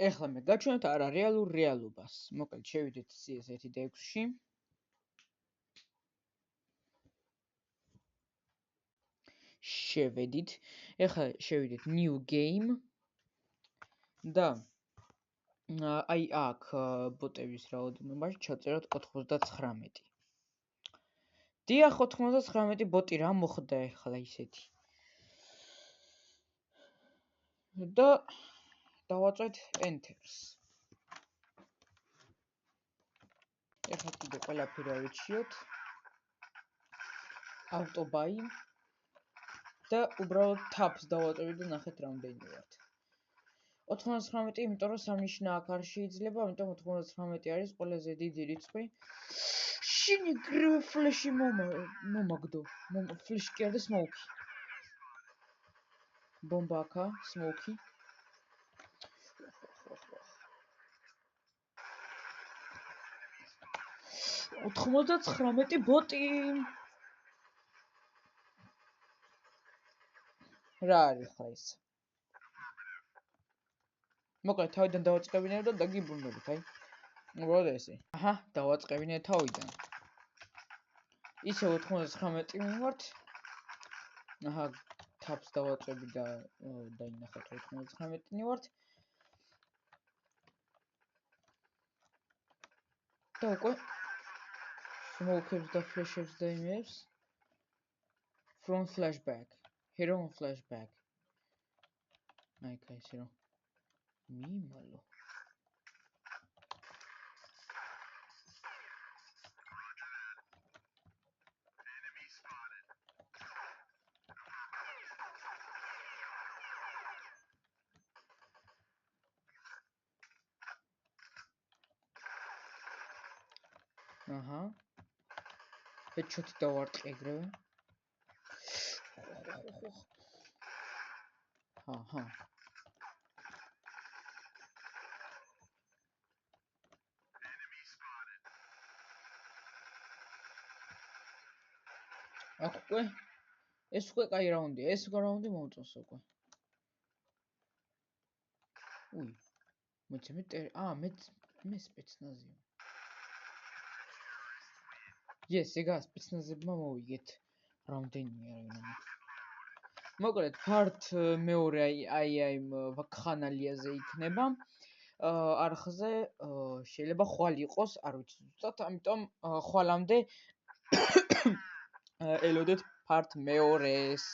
ეხლა მე გაჩვენოთ არა რეალურ რეალობას. მოკლედ შევიდეთ CS1 და 6-ში. შევედით. ეხლა შევიდეთ new game და აი აქ ბოტების რაოდენობაში ჩაწეროთ 99. დიახ 99 ბოტი რა მოხდა ეხლა ისეთი. და დავაწვეთ enter-ს. ეხლა კიდე ყველაფერი ავიჩიოთ. ავტობაი და უბრალოდ tabs დავაწვევით და ნახეთ რამდენი ვართ. 99, იმიტომ რომ სამნიშნა აქ არ შეიძლება, ამიტომ 99 არის ყველაზე დიდი რიცხვი. შენი გრივე ფლეში მომაგდო. ფლეში კი არ და სმოუკი. ბომბა აქა, სმოუკი. 99 ბოტი. რა არის ხა ის? მოკლედ თავიდან დავაწყებინებ და დაგიბრუნდებით, აი. უბრალოდ ესე. აჰა, დავაწყებინე თავიდან. ისე 99 მივართ. აჰა, tabs დავაწყები და დაინახოთ 99 ვართ. და უკვე smoke-ებს და flash-ებს და იმებს. From flashback. Hero on flashback. აი, კაი, რომ მიმალო. აჰა. Headshot დავარტყი ეგრევე. აჰა. აკვე ეს უკვე კაი რაუნდია. ეს რაუნდი მომწონს უკვე. უი. მოიცა მე სპეცნაზია. Yes, ეგა სპეცნაზებმა მოვიგეთ. რამდენია რაიმე. მოკლედ part მეორე აი ვაქხანალიაზე იქნება. არხზე შეიძლება ხვალ იყოს, არ ვიცი ზუსტად, ამიტომ ხვალამდე ელოდეთ part მეორეს.